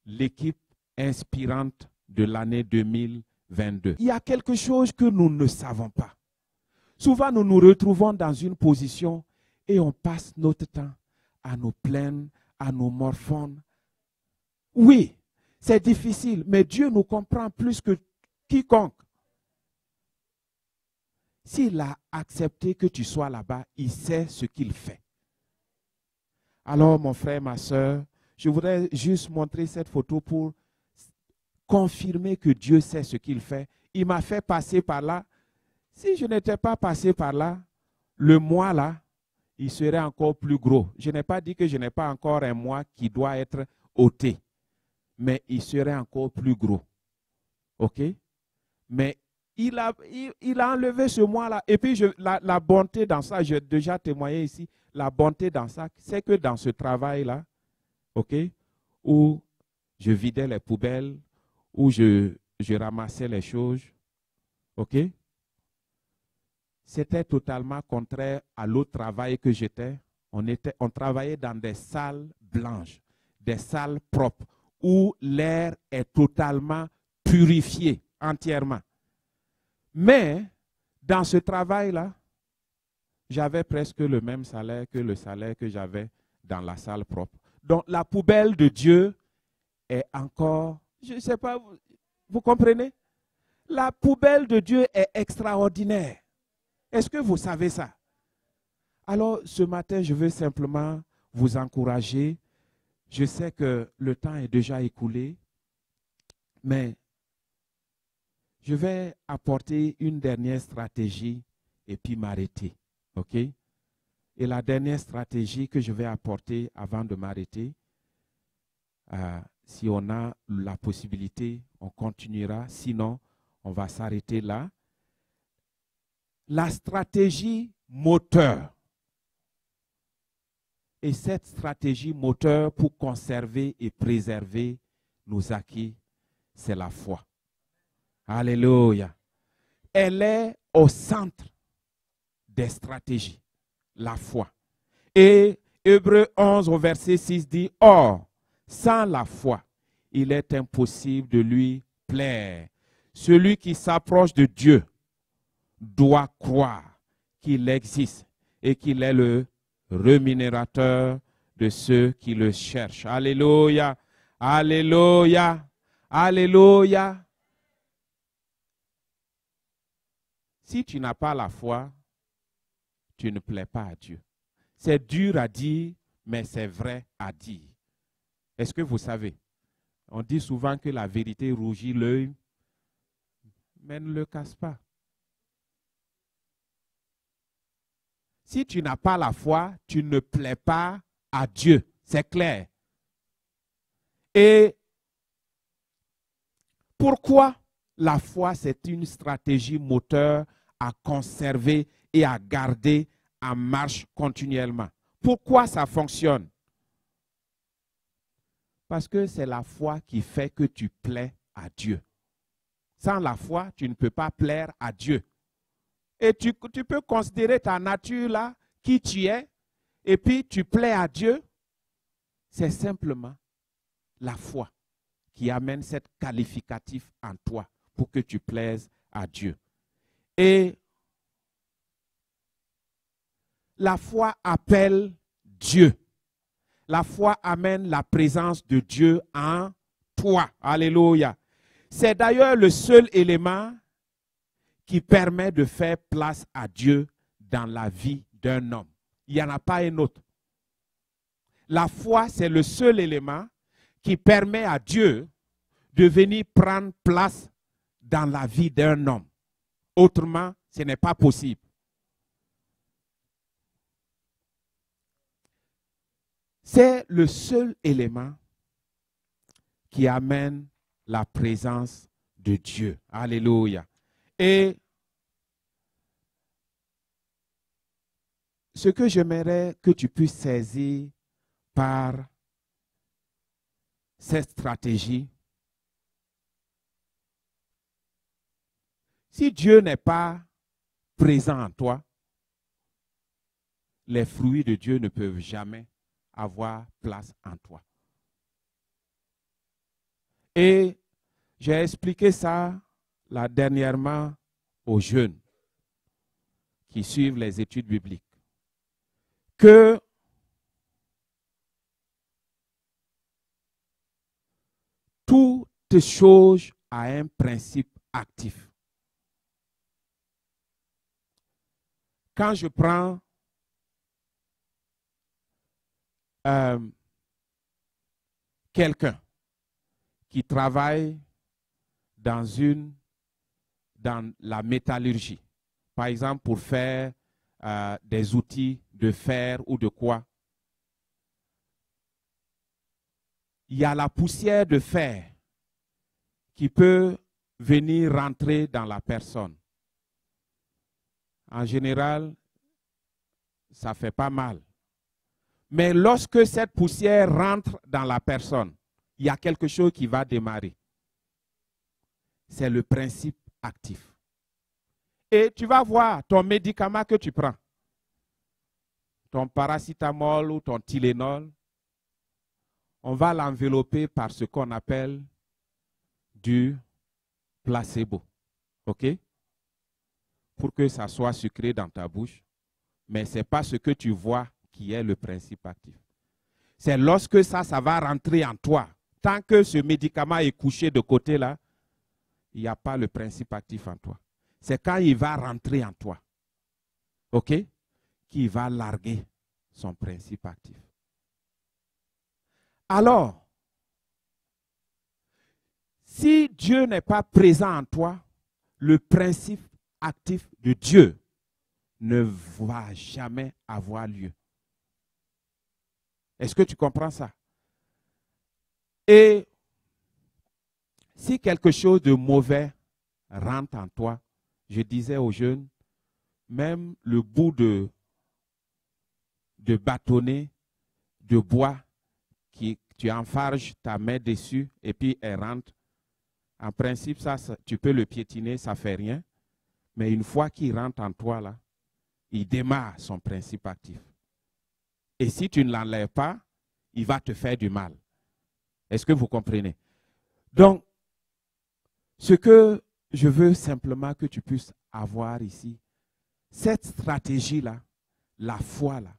A: l'équipe inspirante de l'année 2022. Il y a quelque chose que nous ne savons pas. Souvent, nous nous retrouvons dans une position et on passe notre temps à nous plaindre, à nous morfondre. Oui, c'est difficile, mais Dieu nous comprend plus que quiconque. S'il a accepté que tu sois là-bas, il sait ce qu'il fait. Alors, mon frère, ma soeur, je voudrais juste montrer cette photo pour confirmer que Dieu sait ce qu'il fait. Il m'a fait passer par là. Si je n'étais pas passé par là, le moi là, il serait encore plus gros. Je n'ai pas dit que je n'ai pas encore un moi qui doit être ôté, mais il serait encore plus gros. OK? Mais il a enlevé ce moi-là. Et puis, la bonté dans ça, j'ai déjà témoigné ici, la bonté dans ça, c'est que dans ce travail-là, OK, où je vidais les poubelles, où je ramassais les choses, OK, c'était totalement contraire à l'autre travail que j'étais. On travaillait dans des salles blanches, des salles propres, où l'air est totalement purifié entièrement. Mais dans ce travail-là, j'avais presque le même salaire que le salaire que j'avais dans la salle propre. Donc la poubelle de Dieu est encore, je ne sais pas, vous comprenez? La poubelle de Dieu est extraordinaire. Est-ce que vous savez ça? Alors ce matin, je veux simplement vous encourager. Je sais que le temps est déjà écoulé, mais je vais apporter une dernière stratégie et puis m'arrêter. OK? Et la dernière stratégie que je vais apporter avant de m'arrêter, si on a la possibilité, on continuera. Sinon, on va s'arrêter là. La stratégie moteur. Et cette stratégie moteur pour conserver et préserver nos acquis, c'est la foi. Alléluia. Elle est au centre des stratégies, la foi. Et Hébreux 11 au verset 6 dit, « Or, sans la foi, il est impossible de lui plaire. Celui qui s'approche de Dieu doit croire qu'il existe et qu'il est le rémunérateur de ceux qui le cherchent. Alléluia, alléluia, alléluia. Si tu n'as pas la foi, tu ne plais pas à Dieu. C'est dur à dire, mais c'est vrai à dire. Est-ce que vous savez? On dit souvent que la vérité rougit l'œil, mais ne le casse pas. Si tu n'as pas la foi, tu ne plais pas à Dieu. C'est clair. Et pourquoi la foi, c'est une stratégie moteur à conserver et à garder en marche continuellement? Pourquoi ça fonctionne? Parce que c'est la foi qui fait que tu plais à Dieu. Sans la foi, tu ne peux pas plaire à Dieu. Et tu peux considérer ta nature là, qui tu es, et puis tu plais à Dieu. C'est simplement la foi qui amène cette qualificatif en toi pour que tu plaises à Dieu. Et la foi appelle Dieu. La foi amène la présence de Dieu en toi. Alléluia. C'est d'ailleurs le seul élément qui permet de faire place à Dieu dans la vie d'un homme. Il n'y en a pas un autre. La foi, c'est le seul élément qui permet à Dieu de venir prendre place dans la vie d'un homme. Autrement, ce n'est pas possible. C'est le seul élément qui amène la présence de Dieu. Alléluia. Et ce que j'aimerais que tu puisses saisir par cette stratégie, si Dieu n'est pas présent en toi, les fruits de Dieu ne peuvent jamais avoir place en toi. Et j'ai expliqué ça là dernièrement aux jeunes qui suivent les études bibliques, que toute chose a un principe actif. Quand je prends quelqu'un qui travaille dans la métallurgie, par exemple pour faire des outils de fer ou de quoi, il y a la poussière de fer qui peut venir rentrer dans la personne. En général, ça fait pas mal. Mais lorsque cette poussière rentre dans la personne, il y a quelque chose qui va démarrer. C'est le principe actif. Et tu vas voir ton médicament que tu prends, ton paracétamol ou ton Tylenol, on va l'envelopper par ce qu'on appelle du placebo. OK? Pour que ça soit sucré dans ta bouche. Mais ce n'est pas ce que tu vois qui est le principe actif. C'est lorsque ça va rentrer en toi. Tant que ce médicament est couché de côté là, il n'y a pas le principe actif en toi. C'est quand il va rentrer en toi, OK, qu'il va larguer son principe actif. Alors, si Dieu n'est pas présent en toi, le principe actif de Dieu ne va jamais avoir lieu. Est-ce que tu comprends ça? Et si quelque chose de mauvais rentre en toi, je disais aux jeunes, même le bout de bâtonnet de bois qui tu enfarges ta main dessus et puis elle rentre. En principe, ça tu peux le piétiner, ça ne fait rien. Mais une fois qu'il rentre en toi, là, il démarre son principe actif. Et si tu ne l'enlèves pas, il va te faire du mal. Est-ce que vous comprenez? Donc, ce que je veux simplement que tu puisses avoir ici, cette stratégie-là, la foi-là,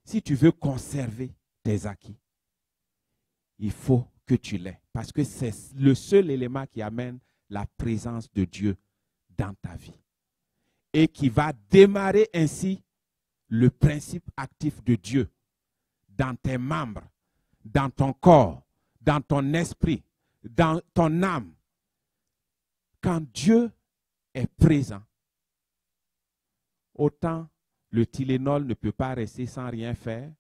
A: si tu veux conserver tes acquis. Il faut que tu l'aies. Parce que c'est le seul élément qui amène la présence de Dieu dans ta vie. Et qui va démarrer ainsi le principe actif de Dieu dans tes membres, dans ton corps, dans ton esprit, dans ton âme. Quand Dieu est présent, autant le Tylenol ne peut pas rester sans rien faire,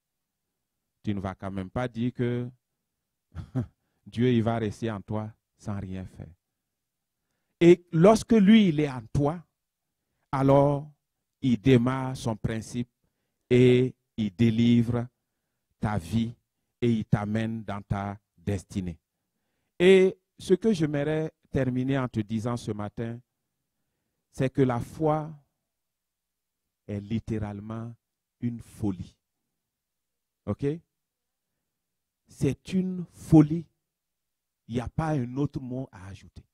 A: tu ne vas quand même pas dire que Dieu il va rester en toi sans rien faire. Et lorsque lui, il est en toi, alors il démarre son principe et il délivre ta vie et il t'amène dans ta destinée. Et ce que j'aimerais terminer en te disant ce matin, c'est que la foi est littéralement une folie. OK? C'est une folie. Il n'y a pas un autre mot à ajouter.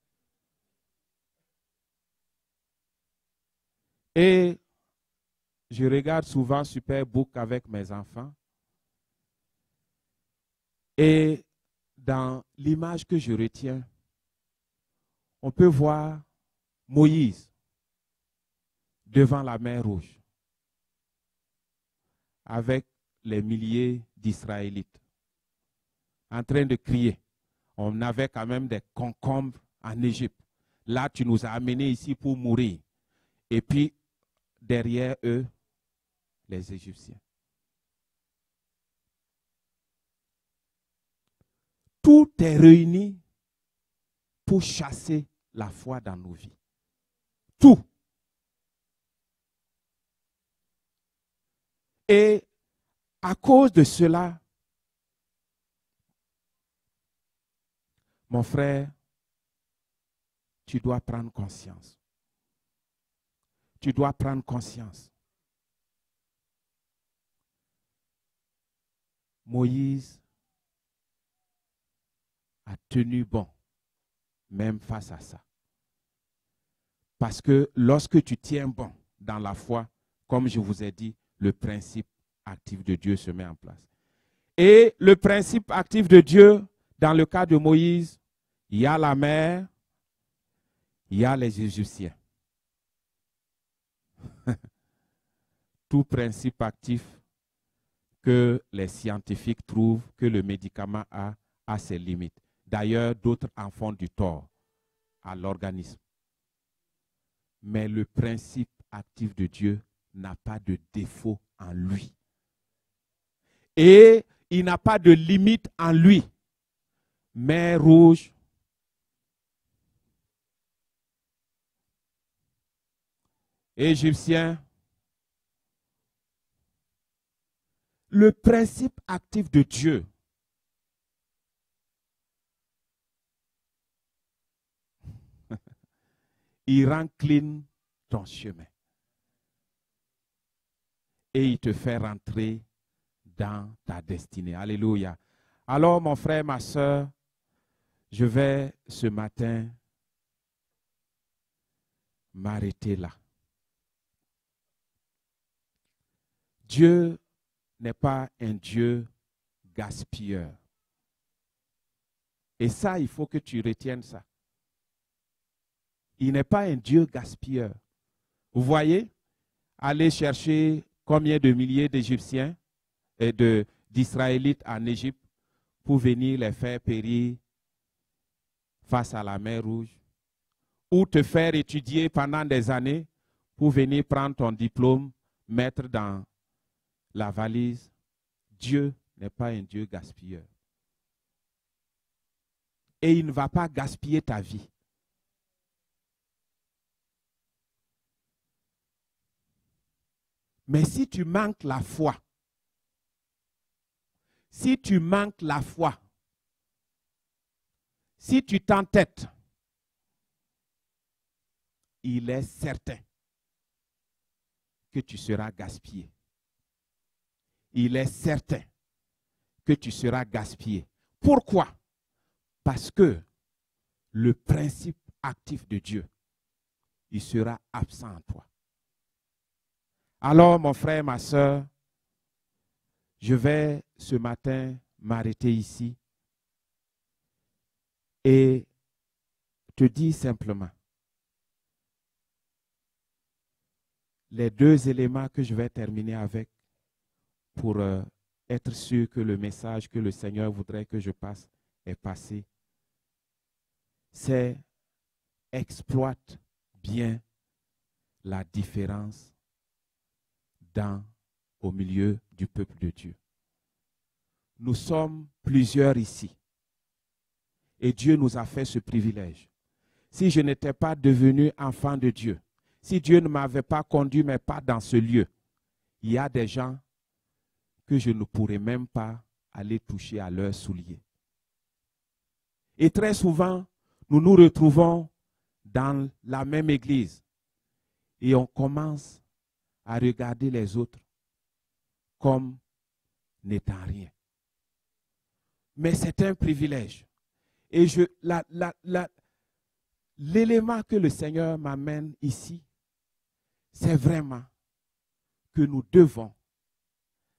A: Et je regarde souvent Superbook avec mes enfants. Et dans l'image que je retiens, on peut voir Moïse devant la mer Rouge avec les milliers d'Israélites en train de crier. On avait quand même des concombres en Égypte. Là, tu nous as amenés ici pour mourir. Et puis, derrière eux, les Égyptiens. Tout est réuni pour chasser la foi dans nos vies. Tout. Et à cause de cela, mon frère, tu dois prendre conscience. Tu dois prendre conscience. Moïse a tenu bon, même face à ça. Parce que lorsque tu tiens bon dans la foi, comme je vous ai dit, le principe actif de Dieu se met en place. Et le principe actif de Dieu, dans le cas de Moïse, il y a la mer, il y a les Égyptiens. Tout principe actif que les scientifiques trouvent que le médicament a ses limites. D'ailleurs, d'autres en font du tort à l'organisme. Mais le principe actif de Dieu n'a pas de défaut en lui. Et il n'a pas de limite en lui. Mer Rouge, Égyptien. Le principe actif de Dieu il rend clean ton chemin. Et il te fait rentrer dans ta destinée. Alléluia. Alors, mon frère, ma soeur, je vais ce matin m'arrêter là. Dieu n'est pas un Dieu gaspilleur. Et ça, il faut que tu retiennes ça. Il n'est pas un Dieu gaspilleur. Vous voyez, aller chercher combien de milliers d'Égyptiens et d'Israélites en Égypte pour venir les faire périr face à la mer Rouge, ou te faire étudier pendant des années pour venir prendre ton diplôme, mettre dans la valise. Dieu n'est pas un Dieu gaspilleur. Et il ne va pas gaspiller ta vie. Mais si tu manques la foi, si tu manques la foi, si tu t'entêtes, il est certain que tu seras gaspillé. Il est certain que tu seras gaspillé. Pourquoi? Parce que le principe actif de Dieu, il sera absent en toi. Alors, mon frère, ma soeur, je vais ce matin m'arrêter ici et te dire simplement les deux éléments que je vais terminer avec pour être sûr que le message que le Seigneur voudrait que je passe est passé. C'est exploite bien la différence au milieu du peuple de Dieu. Nous sommes plusieurs ici et Dieu nous a fait ce privilège. Si je n'étais pas devenu enfant de Dieu, si Dieu ne m'avait pas conduit mes pas dans ce lieu, il y a des gens que je ne pourrais même pas aller toucher à leurs souliers. Et très souvent, nous nous retrouvons dans la même église et on commence à regarder les autres comme n'étant rien. Mais c'est un privilège. Et l'élément que le Seigneur m'amène ici, c'est vraiment que nous devons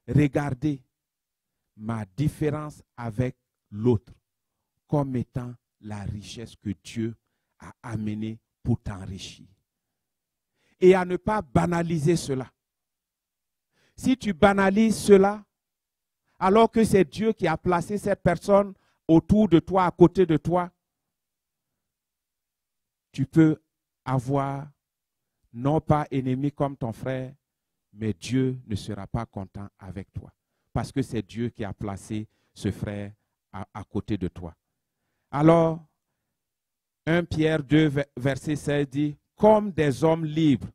A: regarder ma différence avec l'autre comme étant la richesse que Dieu a amenée pour t'enrichir. Et à ne pas banaliser cela. Si tu banalises cela, alors que c'est Dieu qui a placé cette personne autour de toi, à côté de toi, tu peux avoir non pas ennemi comme ton frère, mais Dieu ne sera pas content avec toi. Parce que c'est Dieu qui a placé ce frère à côté de toi. Alors, 1 Pierre 2, verset 16 dit, « Comme des hommes libres,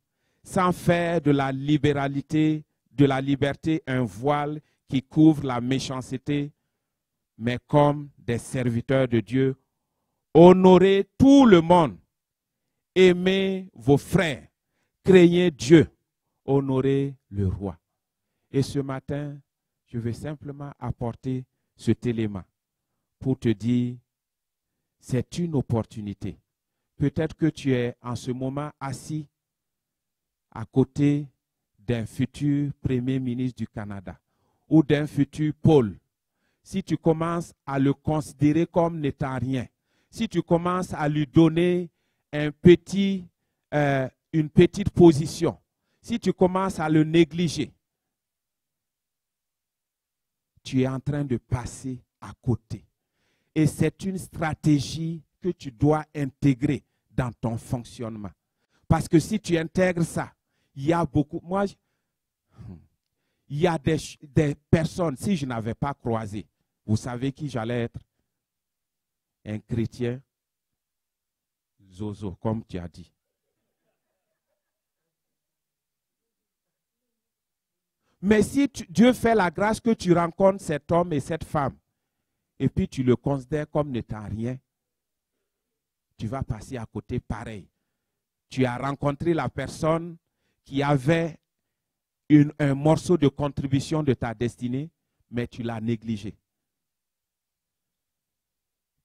A: sans faire de la libéralité, de la liberté un voile qui couvre la méchanceté, mais comme des serviteurs de Dieu, honorez tout le monde, aimez vos frères, craignez Dieu, honorez le roi. » Et ce matin, je vais simplement apporter cet élément pour te dire, c'est une opportunité. Peut-être que tu es en ce moment assis à côté d'un futur Premier ministre du Canada ou d'un futur Paul. Si tu commences à le considérer comme n'étant rien, si tu commences à lui donner une petite position, si tu commences à le négliger, tu es en train de passer à côté. Et c'est une stratégie que tu dois intégrer dans ton fonctionnement. Parce que si tu intègres ça, il y a beaucoup... il y a des personnes, si je n'avais pas croisé, vous savez qui j'allais être? Un chrétien zozo, comme tu as dit. Mais si Dieu fait la grâce que tu rencontres cet homme et cette femme, et puis tu le considères comme n'étant rien, tu vas passer à côté pareil. Tu as rencontré la personne qui avait un morceau de contribution de ta destinée, mais tu l'as négligé.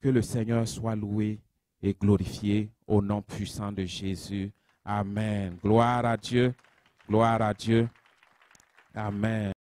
A: Que le Seigneur soit loué et glorifié au nom puissant de Jésus. Amen. Gloire à Dieu. Gloire à Dieu. Amen.